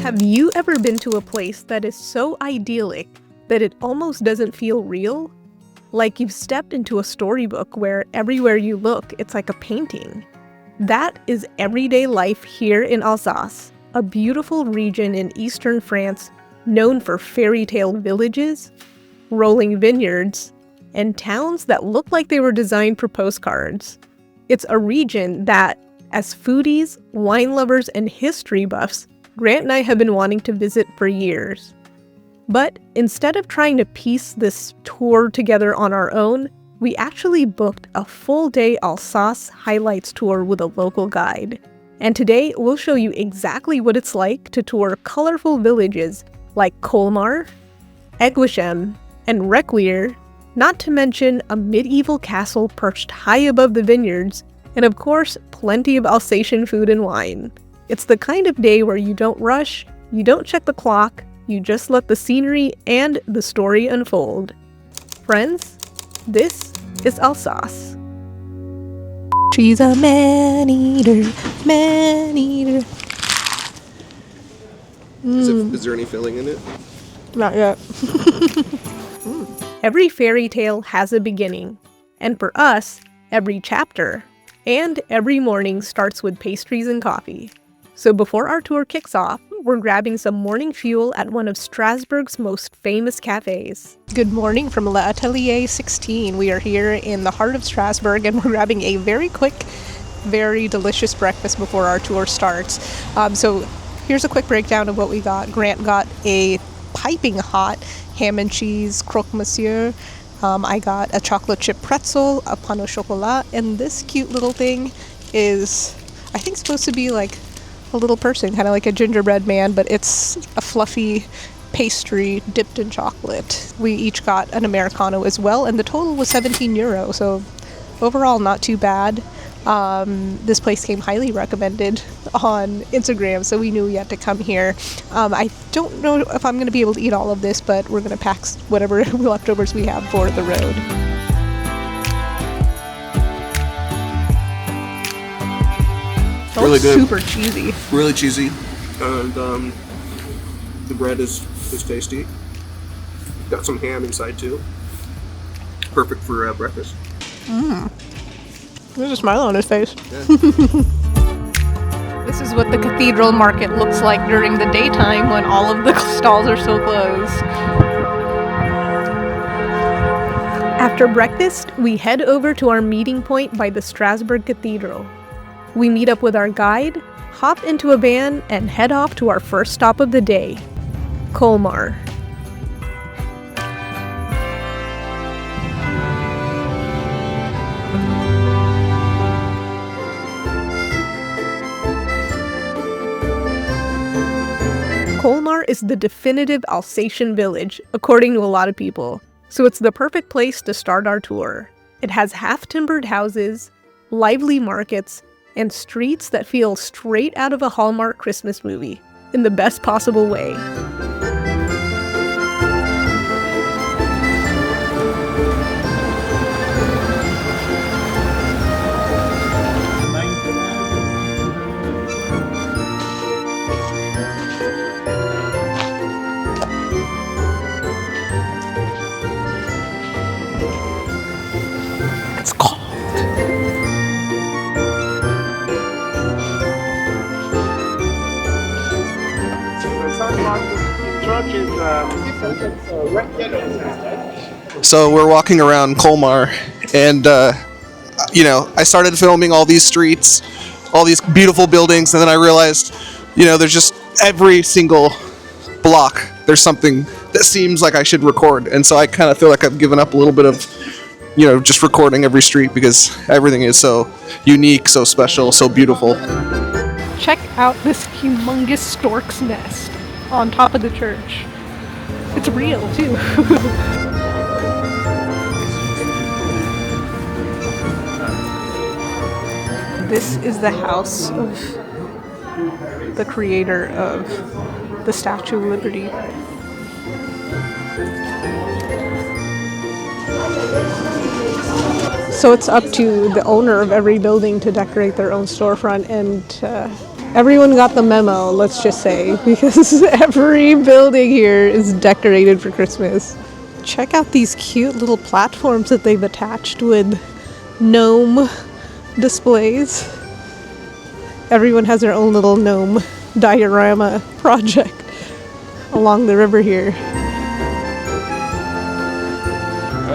Have you ever been to a place that is so idyllic that it almost doesn't feel real? Like you've stepped into a storybook where everywhere you look, it's like a painting. That is everyday life here in Alsace, a beautiful region in eastern France known for fairytale villages, rolling vineyards, and towns that look like they were designed for postcards. It's a region that, as foodies, wine lovers, and history buffs, Grant and I have been wanting to visit for years. But instead of trying to piece this tour together on our own, we actually booked a full-day Alsace highlights tour with a local guide. And today, we'll show you exactly what it's like to tour colorful villages like Colmar, Riquewihr, and Riquewihr, not to mention a medieval castle perched high above the vineyards, and of course, plenty of Alsatian food and wine. It's the kind of day where you don't rush, you don't check the clock, you just let the scenery and the story unfold. Friends, this is Alsace. She's a man-eater, man-eater. Is there any filling in it? Not yet. Every fairy tale has a beginning, and for us, every chapter, and every morning starts with pastries and coffee. So before our tour kicks off, we're grabbing some morning fuel at one of Strasbourg's most famous cafes. Good morning from L'Atelier 16. We are here in the heart of Strasbourg, and we're grabbing a very quick, very delicious breakfast before our tour starts. So here's a quick breakdown of what we got. Grant got a piping hot ham and cheese croque monsieur. I got a chocolate chip pretzel, a pain au chocolat, and this cute little thing is, I think, supposed to be like a little person, kind of like a gingerbread man, but it's a fluffy pastry dipped in chocolate. We each got an Americano as well, and the total was €17, so overall not too bad. This place came highly recommended on Instagram, so we knew we had to come here. I don't know if I'm going to be able to eat all of this, but we're going to pack whatever leftovers we have for the road. Really good. Super cheesy. Really cheesy. And the bread is tasty. Got some ham inside too. Perfect for breakfast. There's a smile on his face. Yeah. This is what the cathedral market looks like during the daytime when all of the stalls are still closed. After breakfast, we head over to our meeting point by the Strasbourg Cathedral. We meet up with our guide, hop into a van, and head off to our first stop of the day, Colmar. Colmar is the definitive Alsatian village, according to a lot of people, so it's the perfect place to start our tour. It has half-timbered houses, lively markets, and streets that feel straight out of a Hallmark Christmas movie, in the best possible way. It's cold. So we're walking around Colmar, and I started filming all these streets, all these beautiful buildings, and then I realized, there's just every single block there's something that seems like I should record, and so I kind of feel like I've given up a little bit of just recording every street because everything is so unique, so special, so beautiful. Check out this humongous stork's nest on top of the church. It's real, too. This is the house of the creator of the Statue of Liberty. So it's up to the owner of every building to decorate their own storefront, and Everyone got the memo, let's just say, because every building here is decorated for Christmas. Check out these cute little platforms that they've attached with gnome displays. Everyone has their own little gnome diorama project along the river here.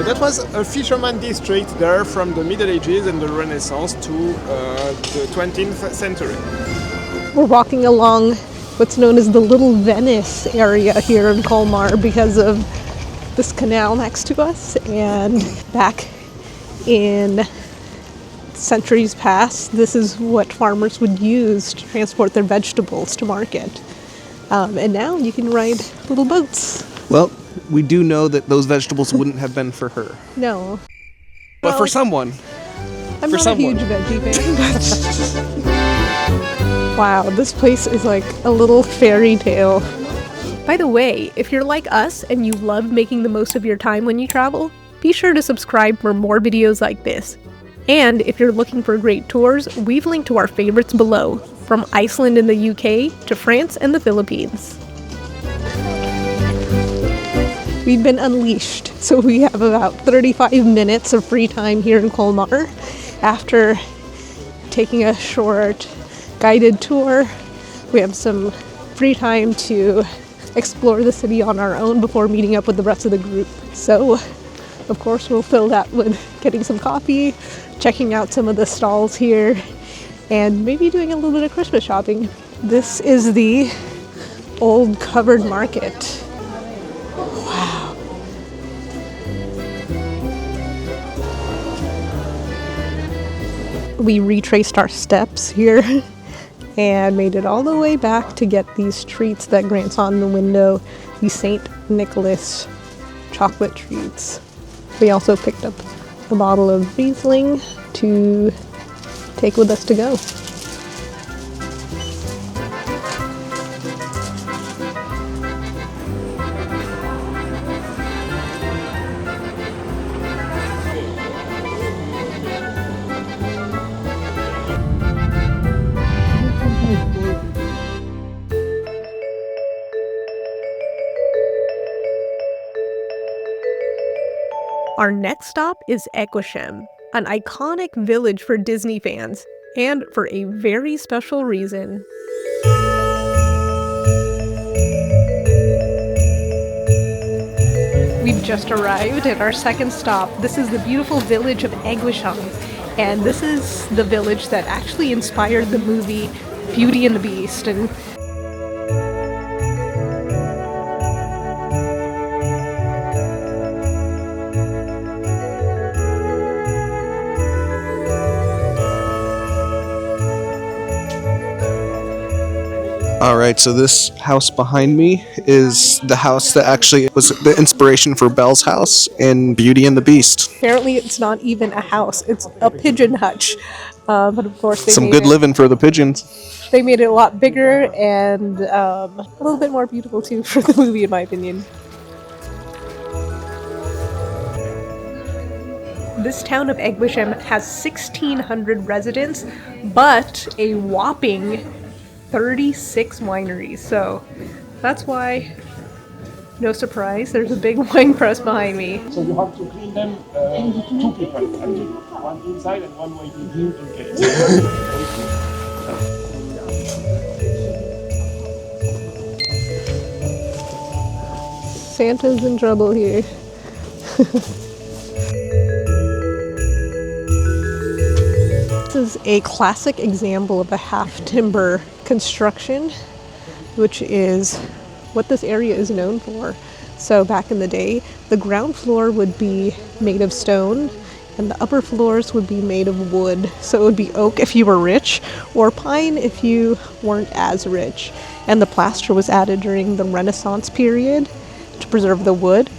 That was a fisherman district there from the Middle Ages and the Renaissance to the 20th century. We're walking along what's known as the Little Venice area here in Colmar because of this canal next to us. And back in centuries past, this is what farmers would use to transport their vegetables to market. And now you can ride little boats. Well, we do know that those vegetables wouldn't have been for her. No. But Well, for someone. I'm for not someone. a huge veggie fan, but wow, this place is like a little fairy tale. By the way, if you're like us and you love making the most of your time when you travel, be sure to subscribe for more videos like this. And if you're looking for great tours, we've linked to our favorites below, from Iceland in the UK to France and the Philippines. We've been unleashed, so we have about 35 minutes of free time here in Colmar after taking a short guided tour. We have some free time to explore the city on our own before meeting up with the rest of the group. So, of course, we'll fill that with getting some coffee, checking out some of the stalls here, and maybe doing a little bit of Christmas shopping. This is the old covered market. Wow. We retraced our steps here and made it all the way back to get these treats that Grant's on the window, the St. Nicholas chocolate treats. We also picked up a bottle of Riesling to take with us to go. Our next stop is Equisham, an iconic village for Disney fans, and for a very special reason. We've just arrived at our second stop. This is the beautiful village of Equisham, and this is the village that actually inspired the movie Beauty and the Beast. And Alright, so this house behind me is the house that actually was the inspiration for Belle's house in Beauty and the Beast. apparently it's not even a house, it's a pigeon hutch. But of course they Some made good it, living for the pigeons. they made it a lot bigger and a little bit more beautiful too for the movie, in my opinion. This town of Equisham has 1,600 residents, but a whopping 36 wineries, so that's why, no surprise, there's a big wine press behind me. So you have to clean them, two people, I mean, one inside and one waiting here in case. Santa's in trouble here. This is a classic example of a half-timber construction, which is what this area is known for. So back in the day, the ground floor would be made of stone and the upper floors would be made of wood. So it would be oak if you were rich, or pine if you weren't as rich. And the plaster was added during the Renaissance period to preserve the wood,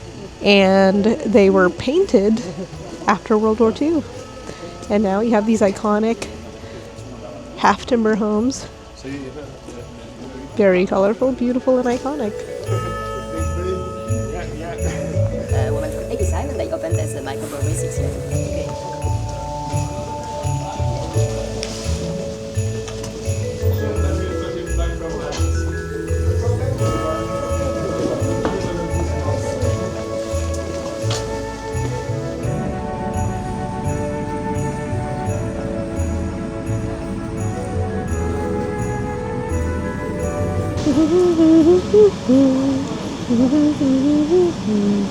and they were painted after World War II. And now you have these iconic half-timber homes. Very colorful, beautiful, and iconic. 我们 excited they opened as a microbrewery 6 years ago. Okay.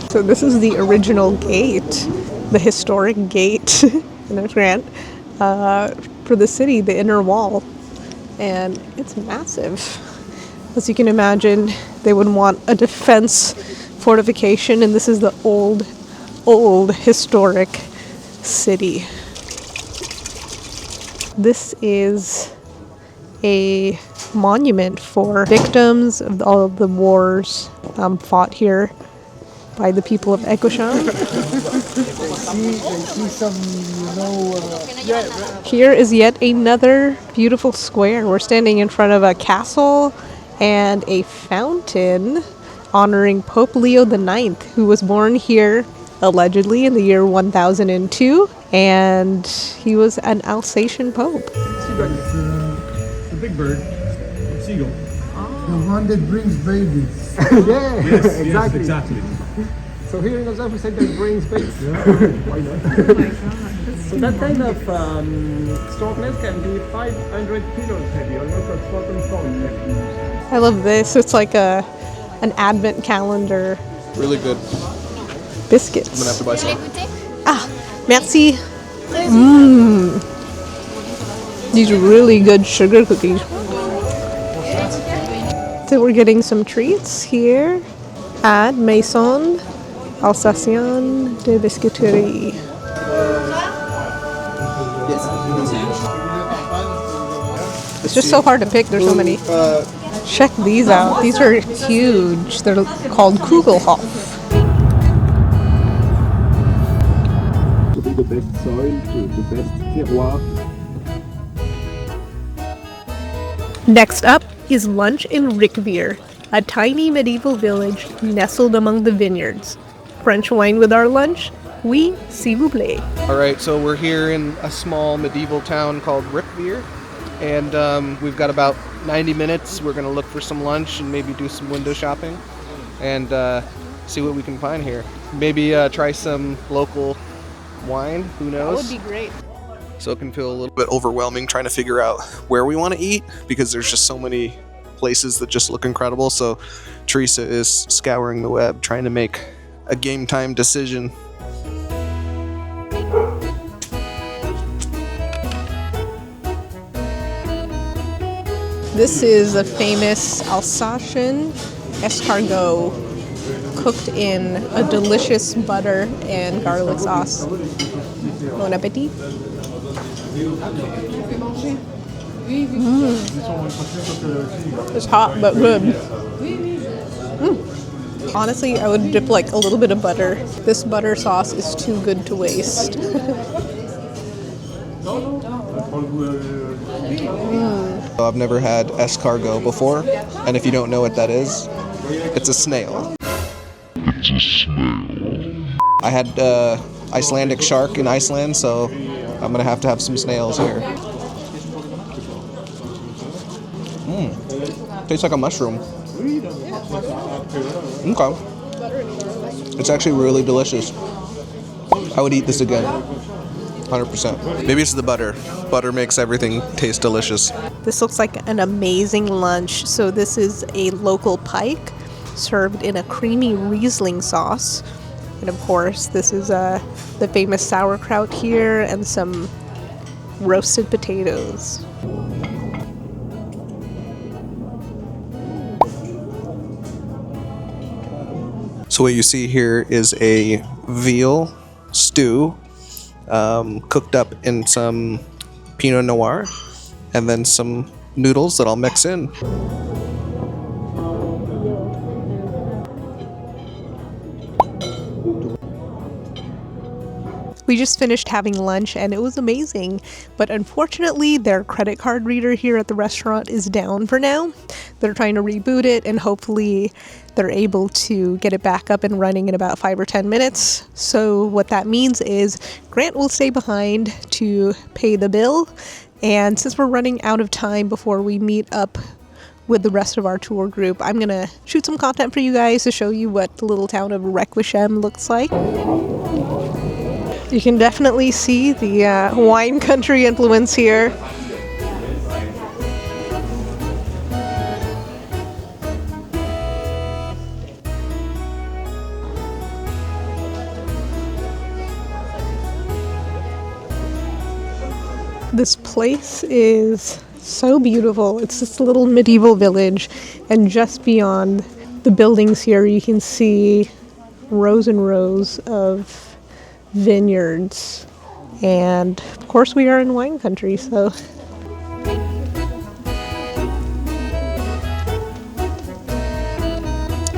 So this is the original gate, the historic gate, and there's Grant, for the city, the inner wall. And it's massive. As you can imagine, they would want a defense fortification, and this is the old historic city. This is a monument for victims of all of the wars fought here by the people of Equisham. Here is yet another beautiful square. We're standing in front of a castle and a fountain honoring Pope Leo IX, who was born here allegedly in the year 1002, and he was an Alsatian pope. It's a big bird, seagull. The one that brings babies. Yeah, Yes, exactly. exactly. So here in Alsace we say that brings babies. Why not? So that kind of strongness can be 500 kilos heavy, almost a 1,000 pounds heavy. I love this. It's like an advent calendar. Really good. Biscuits. I'm gonna have to buy some. Ah, merci. These are really good sugar cookies. So we're getting some treats here at Maison Alsatian de Biscuiterie. It's just so hard to pick. There's so many. Check these out. These are huge. They're called Kugelhof. To be the best soil, the best terroir. Next up is lunch in Riquewihr, a tiny medieval village nestled among the vineyards. French wine with our lunch? Oui, s'il vous plaît. All right, so we're here in a small medieval town called Riquewihr, and we've got about 90 minutes. We're gonna look for some lunch and maybe do some window shopping and see what we can find here. Maybe try some local wine, who knows? That would be great. So it can feel a little bit overwhelming trying to figure out where we want to eat because there's just so many places that just look incredible. So Teresa is scouring the web trying to make a game time decision. This is a famous Alsatian escargot cooked in a delicious butter and garlic sauce. Bon appetit. It's hot but good. Honestly, I would dip like a little bit of butter. This butter sauce is too good to waste. I've never had escargot before, and if you don't know what that is, it's a snail. I had Icelandic shark in Iceland, so I'm gonna have to have some snails here. Tastes like a mushroom. Okay. It's actually really delicious. I would eat this again. 100%. Maybe it's the butter. Butter makes everything taste delicious. This looks like an amazing lunch. So this is a local pike served in a creamy Riesling sauce. And of course, this is the famous sauerkraut here and some roasted potatoes. So what you see here is a veal stew cooked up in some Pinot Noir and then some noodles that I'll mix in. We just finished having lunch and it was amazing, but unfortunately their credit card reader here at the restaurant is down for now. They're trying to reboot it and hopefully they're able to get it back up and running in about 5 or 10 minutes. So what that means is Grant will stay behind to pay the bill, and since we're running out of time before we meet up with the rest of our tour group, I'm gonna shoot some content for you guys to show you what the little town of Riquewihr looks like. You can definitely see the wine country influence here. This place is so beautiful. It's this little medieval village, and just beyond the buildings here you can see rows and rows of vineyards. And of course we are in wine country, so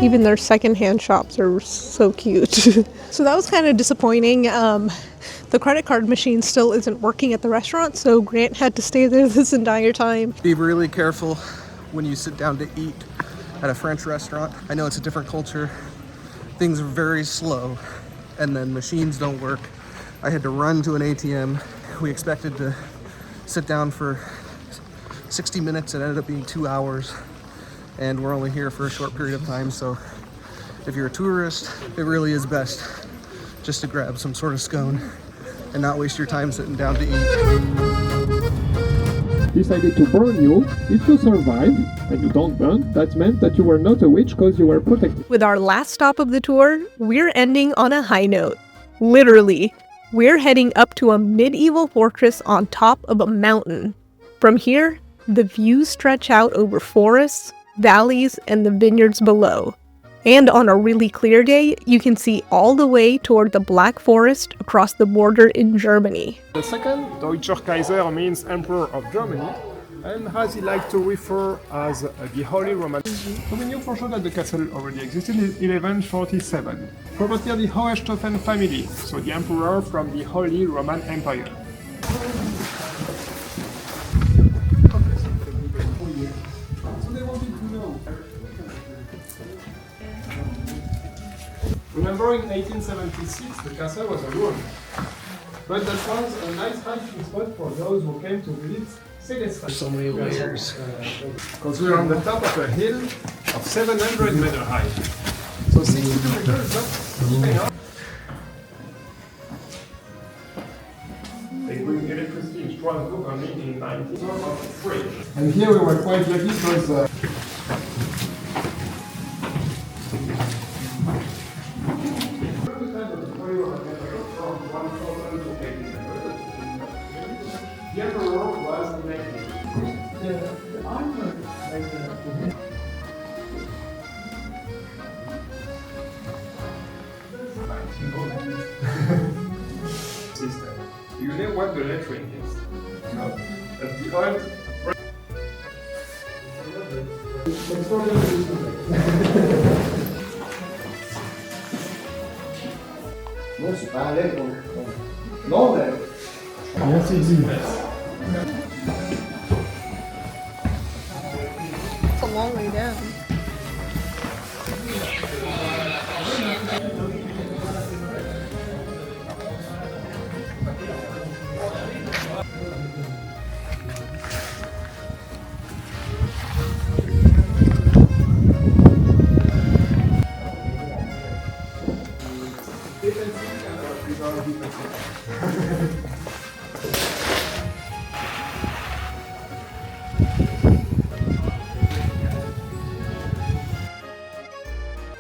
even their secondhand shops are so cute. So that was kind of disappointing. The credit card machine still isn't working at the restaurant, so Grant had to stay there this entire time. Be really careful when you sit down to eat at a French restaurant. I know it's a different culture. Things are very slow, and then machines don't work. I had to run to an ATM. We expected to sit down for 60 minutes. It ended up being 2 hours, and we're only here for a short period of time. So if you're a tourist, it really is best just to grab some sort of scone and not waste your time sitting down to eat. Decided to burn you. If you survive and you don't burn, that meant that you were not a witch because you were protected. With our last stop of the tour, we're ending on a high note. Literally, we're heading up to a medieval fortress on top of a mountain. From here, the views stretch out over forests, valleys, and the vineyards below. And on a really clear day, you can see all the way toward the Black Forest across the border in Germany. The second, Deutscher Kaiser, means Emperor of Germany, and as he liked to refer as the Holy Roman. So we knew for sure that the castle already existed in 1147. Property of the Hohenstaufen family, so the emperor from the Holy Roman Empire. Remember in 1876 the castle was a ruin, but that was a nice hiking spot for those who came to visit Kaysersberg. So many layers. Because we're on the top of a hill of 700 meters high. So 62 meters up. They bring electricity in Strasbourg only in 1903. And here we were quite lucky because the emperor was elected. System. Do you know what the lettering is? No. That's the old. Non, c'est pas un lait. Non, mais. Merci, It's a long way down.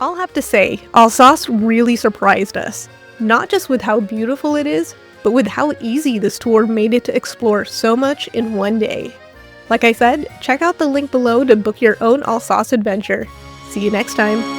I'll have to say, Alsace really surprised us. Not just with how beautiful it is, but with how easy this tour made it to explore so much in one day. Like I said, check out the link below to book your own Alsace adventure. See you next time!